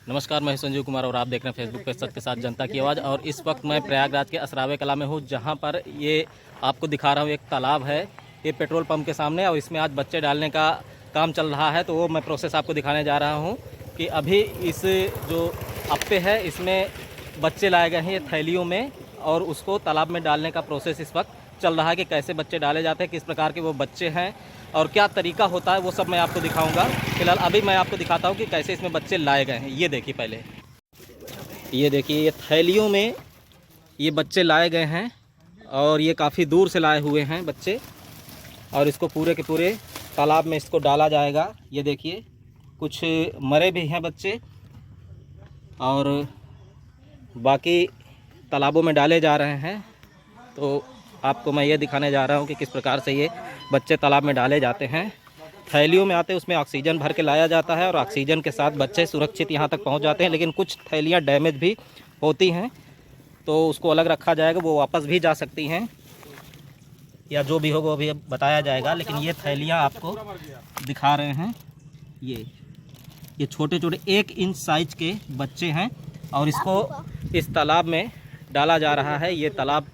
नमस्कार, मैं संजीव कुमार और आप देख रहे हैं फेसबुक पे सत्य के साथ जनता की आवाज़। और इस वक्त मैं प्रयागराज के असरावे कला में हूँ, जहाँ पर ये आपको दिखा रहा हूँ एक तालाब है, ये पेट्रोल पंप के सामने, और इसमें आज बच्चे डालने का काम चल रहा है। तो वो मैं प्रोसेस आपको दिखाने जा रहा हूँ कि अभी इस जो अप्पे है इसमें बच्चे लाए गए हैं ये थैलियों में, और उसको तालाब में डालने का प्रोसेस इस वक्त चल रहा है कि कैसे बच्चे डाले जाते हैं, किस प्रकार के वो बच्चे हैं और क्या तरीका होता है, वो सब मैं आपको दिखाऊंगा। फिलहाल अभी मैं आपको दिखाता हूँ कि कैसे इसमें बच्चे लाए गए हैं। ये देखिए, पहले ये देखिए, ये थैलियों में ये बच्चे लाए गए हैं और ये काफ़ी दूर से लाए हुए हैं बच्चे, और इसको पूरे के पूरे तालाब में इसको डाला जाएगा। ये देखिए, कुछ मरे भी हैं बच्चे और बाकी तालाबों में डाले जा रहे हैं। तो आपको मैं ये दिखाने जा रहा हूँ कि किस प्रकार से ये बच्चे तालाब में डाले जाते हैं। थैलियों में आते हैं, उसमें ऑक्सीजन भर के लाया जाता है और ऑक्सीजन के साथ बच्चे सुरक्षित यहाँ तक पहुँच जाते हैं। लेकिन कुछ थैलियाँ डैमेज भी होती हैं, तो उसको अलग रखा जाएगा, वो वापस भी जा सकती हैं या जो भी होगा वो भी बताया जाएगा। लेकिन ये थैलियाँ आपको दिखा रहे हैं, ये छोटे छोटे 1 इंच साइज के बच्चे हैं और इसको इस तालाब में डाला जा रहा है। ये तालाब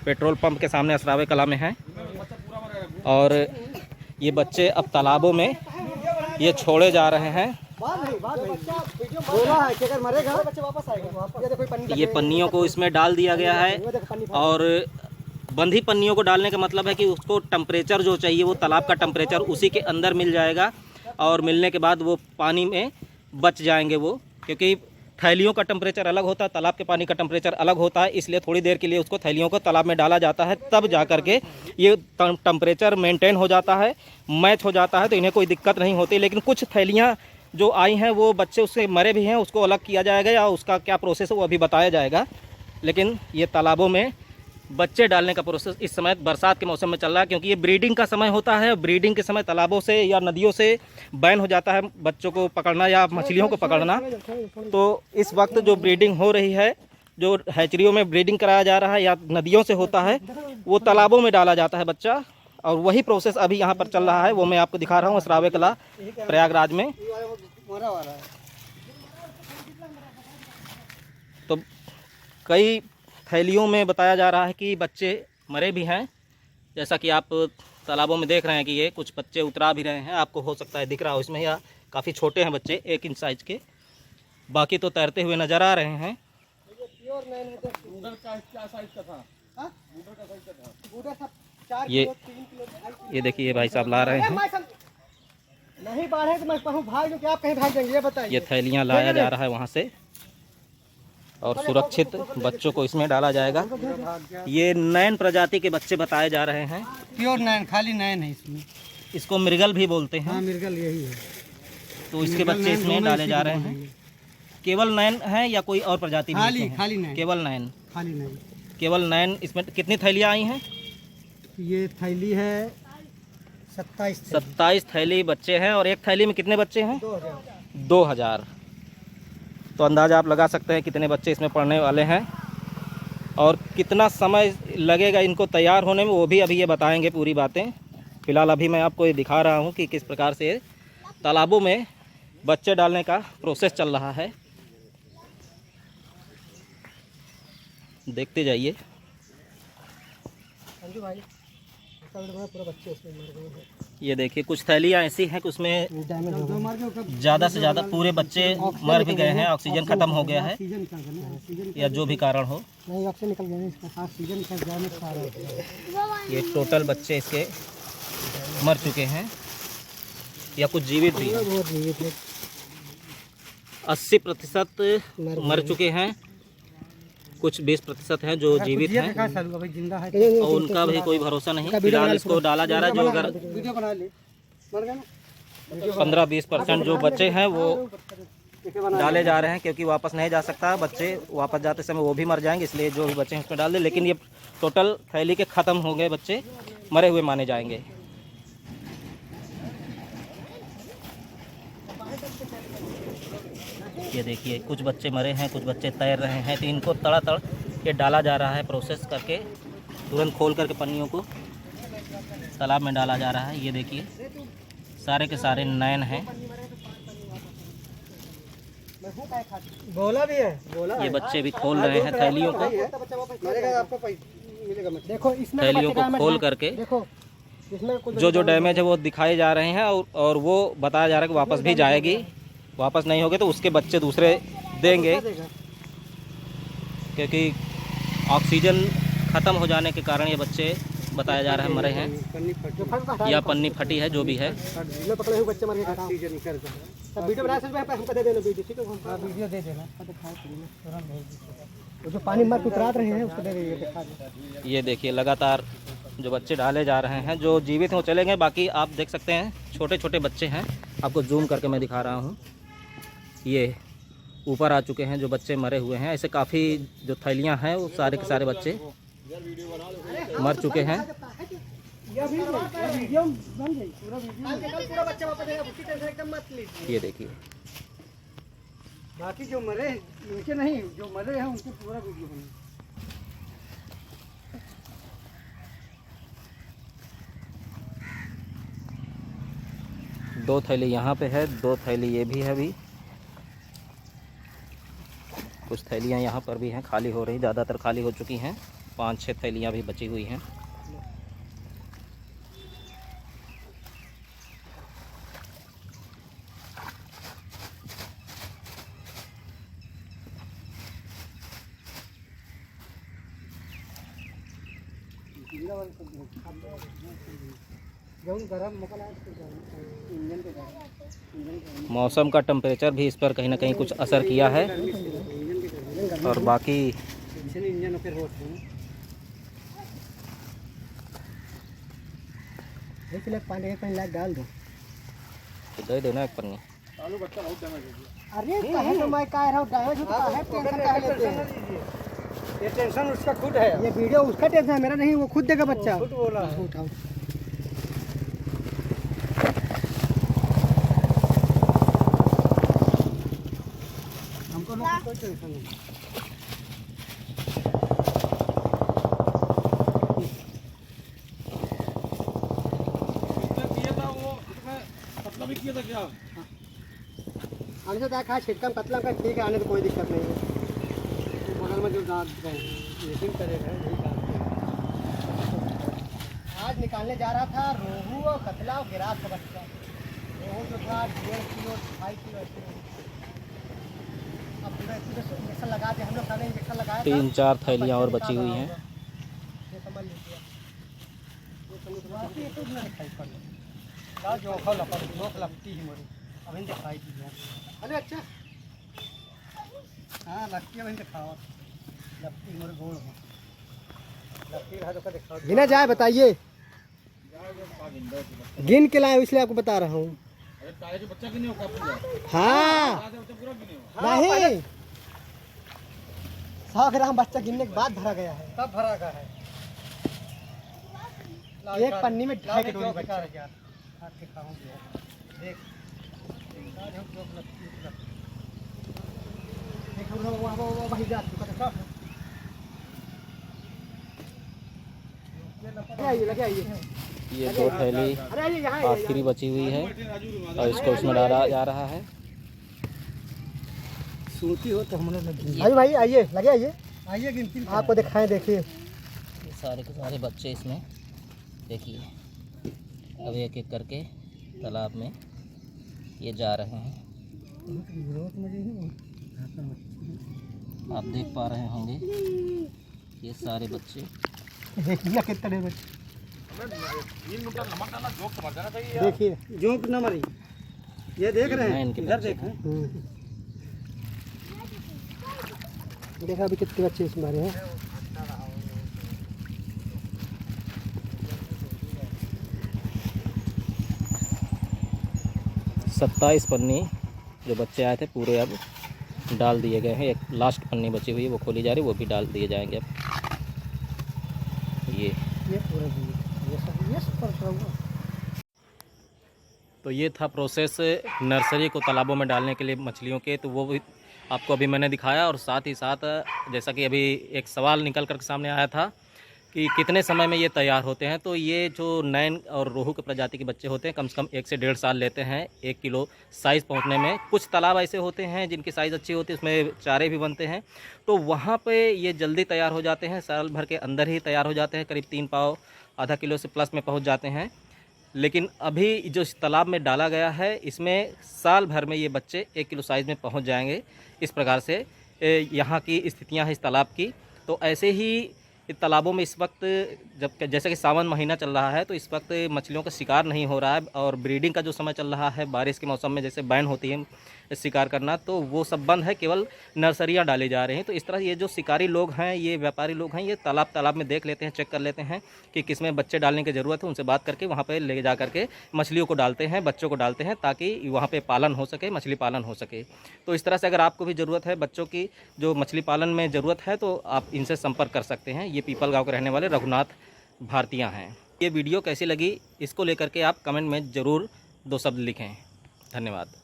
पेट्रोल पंप के सामने असरावे कला में है और ये बच्चे अब तालाबों में ये छोड़े जा रहे हैं। ये पन्नियों को इसमें डाल दिया गया है और बंधी पन्नियों को डालने का मतलब है कि उसको टेम्परेचर जो चाहिए वो तालाब का टेम्परेचर उसी के अंदर मिल जाएगा, और मिलने के बाद वो पानी में बच जाएंगे वो, क्योंकि थैलियों का टेम्परेचर अलग होता है, तालाब के पानी का टेम्परेचर अलग होता है। इसलिए थोड़ी देर के लिए उसको थैलियों को तालाब में डाला जाता है, तब जा कर के ये टेम्परेचर मेंटेन हो जाता है, मैच हो जाता है, तो इन्हें कोई दिक्कत नहीं होती। लेकिन कुछ थैलियाँ जो आई हैं वो बच्चे उससे मरे भी हैं, उसको अलग किया जाएगा या उसका क्या प्रोसेस है वो अभी बताया जाएगा। लेकिन ये तालाबों में बच्चे डालने का प्रोसेस इस समय बरसात के मौसम में चल रहा है, क्योंकि ये ब्रीडिंग का समय होता है। ब्रीडिंग के समय तालाबों से या नदियों से बैन हो जाता है बच्चों को पकड़ना या मछलियों को पकड़ना। तो इस वक्त जो ब्रीडिंग हो रही है, जो हैचरियों में ब्रीडिंग कराया जा रहा है या नदियों से होता है, वो तालाबों में डाला जाता है बच्चा, और वही प्रोसेस अभी यहाँ पर चल रहा है। वो मैं आपको दिखा रहा हूँ असरावे कला प्रयागराज में। तो कई थैलियों में बताया जा रहा है कि बच्चे मरे भी हैं, जैसा कि आप तालाबों में देख रहे हैं कि ये कुछ बच्चे उतरा भी रहे हैं, आपको हो सकता है दिख रहा हो इसमें, या काफ़ी छोटे हैं बच्चे 1 इंच साइज के, बाकी तो तैरते हुए नज़र आ रहे हैं। ये देखिए, भाई साहब ला रहे हैं, नहीं बाढ़े तो मैं भाग जो, क्या आप कहीं भाग जाएंगे ये बताइए। ये थैलियाँ लाया जा रहा है वहाँ से और सुरक्षित बच्चों को इसमें डाला जाएगा। ये नैन प्रजाति के बच्चे बताए जा रहे हैं, प्योर नैन, खाली नैन है इसमें। इसको मृगल भी बोलते हैं। हाँ, मृगल यही है। तो इसके बच्चे इसमें डाले जा रहे हैं। केवल नैन है या कोई और प्रजाति भी खाली है? खाली नैन, केवल नैन, खाली नैन, केवल नैन। इसमें कितनी थैलियाँ आई हैं? ये थैली है 27 थैली बच्चे हैं, और एक थैली में कितने बच्चे हैं? 2000। तो अंदाज़ा आप लगा सकते हैं कितने बच्चे इसमें पढ़ने वाले हैं और कितना समय लगेगा इनको तैयार होने में, वो भी अभी ये बताएंगे पूरी बातें। फ़िलहाल अभी मैं आपको ये दिखा रहा हूँ कि किस प्रकार से तालाबों में बच्चे डालने का प्रोसेस चल रहा है। देखते जाइए। पूरा बच्चे उसमें मर गए हैं। ये देखिए, कुछ थैलियाँ ऐसी हैं कि उसमें ज़्यादा से ज़्यादा पूरे बच्चे मर भी गए हैं, ऑक्सीजन ख़त्म हो गया है या जो भी कारण हो। नहीं, ऑक्सीजन निकल गया, इसका ऑक्सीजन का जाने का कारण। ये टोटल बच्चे इसके मर चुके हैं या कुछ जीवित भी हैं। 80% मर चुके हैं, कुछ 20% हैं जो जीवित हैं, और उनका भी कोई भरोसा नहीं। फिलहाल इसको डाला जा रहा है। जो अगर 15-20% जो बच्चे हैं वो डाले जा रहे हैं, क्योंकि वापस नहीं जा सकता बच्चे, वापस जाते समय वो भी मर जाएंगे, इसलिए जो भी बच्चे हैं उसमें डाल दे। लेकिन ये टोटल थैली के ख़त्म हो गए बच्चे, मरे हुए माने जाएंगे। ये देखिए, कुछ बच्चे मरे हैं, कुछ बच्चे तैर रहे हैं, तो इनको तड़ातड़ ये डाला जा रहा है प्रोसेस करके, तुरंत खोल करके पन्नियों को तालाब में डाला जा रहा है। ये देखिए, सारे के सारे नैन हैं। मैं हूँ काय खाती। बोला भी है, बोला ये बच्चे भी खोल रहे हैं थैलियों को, मरेगा आपको मिलेगा। देखो इसमें थैलियों को खोल करके देखो इसमें कुछ जो जो डैमेज है वो दिखाए जा रहे हैं, और वो बताया जा रहा है कि वापस भी जाएगी, वापस नहीं होगी तो उसके बच्चे दूसरे देंगे, क्योंकि ऑक्सीजन ख़त्म हो जाने के कारण ये बच्चे बताया जा रहा है मरे हैं, या पन्नी फटी है, जो भी है। पकड़े हुए बच्चे मर गए, वीडियो बना सकते हैं, हमको दे देना वीडियो, ठीक है? वीडियो दे देना, वो जो पानी मर उतरात रहे हैं उसको दे दीजिए, दिखा दो। ये देखिए लगातार जो बच्चे डाले जा रहे हैं, जो जीवित हैं वो चले गए, बाकी आप देख सकते हैं छोटे छोटे बच्चे हैं, आपको जूम करके मैं दिखा रहा हूँ। ये ऊपर आ चुके हैं जो बच्चे मरे हुए हैं, ऐसे काफ़ी जो थैलियाँ हैं वो सारे के सारे बच्चे मर चुके हैं। ये देखिए, बाकी जो मरे उनके नहीं, जो मरे हैं उनके पूरा वीडियो बना। 2 थैली यहाँ पे है, 2 थैली ये भी है, अभी कुछ थैलियाँ यहाँ पर भी हैं, खाली हो रही, ज़्यादातर खाली हो चुकी हैं, 5-6 थैलियाँ भी बची हुई हैं। मौसम का टेम्परेचर भी इस पर कहीं ना कहीं कुछ असर किया है, और बाकी पानी लाख डाल दो, दे देना एक पन्नी। अरे कहे तो मैं कह रहा हूँ डैमेज होता है, टेंशन काहे लेते हैं? ये टेंशन उसका खुद है, ये वीडियो उसका टेंशन है, मेरा नहीं, वो खुद देगा बच्चा, खुद बोला है। उठाओ हमको ना कोई टेंशन नहीं। आने से देखा छिटकम कतला का ठीक है, आने तो कोई दिक्कत नहीं है, बगल में जो दांत लेकिन करेगा यही काम। आज निकालने जा रहा था रोहू और कतला और गिरास का बच्चा, रोहू जो था 1.5 किलो 2.5 किलो ऐसे। अब पूरा इंजेक्शन लगा दिया हम लोग, सारे इंजेक्शन लगाया, 3-4 थैलियाँ और बची हुई हैं। ये समझ लीजिए, ये तो ना दिखाई पड़ रहा जो खा लपट लोग लगती ही मोरी अभी दिखाई दी है। अरे अच्छा हाँ लगती है, वहीं दिखाओ लगती मोरे गोल में लगती है तो दिखाओ। गिना जाए बताइए, गिन के लाए इसलिए आपको बता रहा हूँ। हाँ नहीं 100 ग्राम बच्चा गिनने के बाद भरा गया है, तब भरा गया है एक पन्नी में 2.5 किलो बच्चा। देख वही जा चुका था, लगे आइए। ये 2 थैली आखिरी बची हुई है, और इसको इसमें डाला जा रहा है। सूती हो तो हमने लगी भाई आइए, लगे आइए, आइए गिनती आपको दिखाएं। देखिए ये सारे के सारे बच्चे इसमें देखिए, अब एक एक करके तालाब में ये जा रहे हैं। आप देख पा रहे होंगे ये सारे बच्चे, देखिए कितने बच्चे, देखिए जोंक न मरी, ये देख रहे हैं इधर देखें, देखा अभी कितने बच्चे इसमें मरे हैं। 27 पन्नी जो बच्चे आए थे पूरे अब डाल दिए गए हैं, एक लास्ट पन्नी बची हुई है वो खोली जा रही है, वो भी डाल दिए जाएंगे अब। ये पूरा ये सब तो ये था प्रोसेस नर्सरी को तालाबों में डालने के लिए मछलियों के, तो वो भी आपको अभी मैंने दिखाया। और साथ ही साथ जैसा कि अभी एक सवाल निकल कर सामने आया था कि कितने समय में ये तैयार होते हैं। तो ये जो नैन और रोहू के प्रजाति के बच्चे होते हैं कम से कम 1 से 1.5 साल लेते हैं 1 किलो साइज़ पहुंचने में। कुछ तालाब ऐसे होते हैं जिनकी साइज़ अच्छी होती है, उसमें चारे भी बनते हैं, तो वहाँ पे ये जल्दी तैयार हो जाते हैं, साल भर के अंदर ही तैयार हो जाते हैं, करीब 3 पाव आधा किलो से प्लस में पहुँच जाते हैं। लेकिन अभी जो इस तालाब में डाला गया है इसमें साल भर में ये बच्चे 1 किलो साइज़ में पहुँच जाएंगे। इस प्रकार से यहाँ की स्थितियाँ हैं इस तालाब की। तो ऐसे ही तालाबों में इस वक्त जैसे कि सावन महीना चल रहा है तो इस वक्त मछलियों का शिकार नहीं हो रहा है, और ब्रीडिंग का जो समय चल रहा है बारिश के मौसम में जैसे बैन होती है शिकार करना, तो वो सब बंद है, केवल नर्सरियाँ डाली जा रही हैं। तो इस तरह ये जो शिकारी लोग हैं, ये व्यापारी लोग हैं, ये तालाब में देख लेते हैं, चेक कर लेते हैं कि किसमें बच्चे डालने की ज़रूरत है, उनसे बात करके वहाँ पर ले जा करके मछलियों को डालते हैं, बच्चों को डालते हैं, ताकि वहाँ पर पालन हो सके, मछली पालन हो सके। तो इस तरह से अगर आपको भी ज़रूरत है बच्चों की जो मछली पालन में ज़रूरत है तो आप इनसे संपर्क कर सकते हैं। ये पीपल गाँव के रहने वाले रघुनाथ भारतीय हैं। ये वीडियो कैसी लगी इसको लेकर के आप कमेंट में ज़रूर 2 शब्द लिखें। धन्यवाद।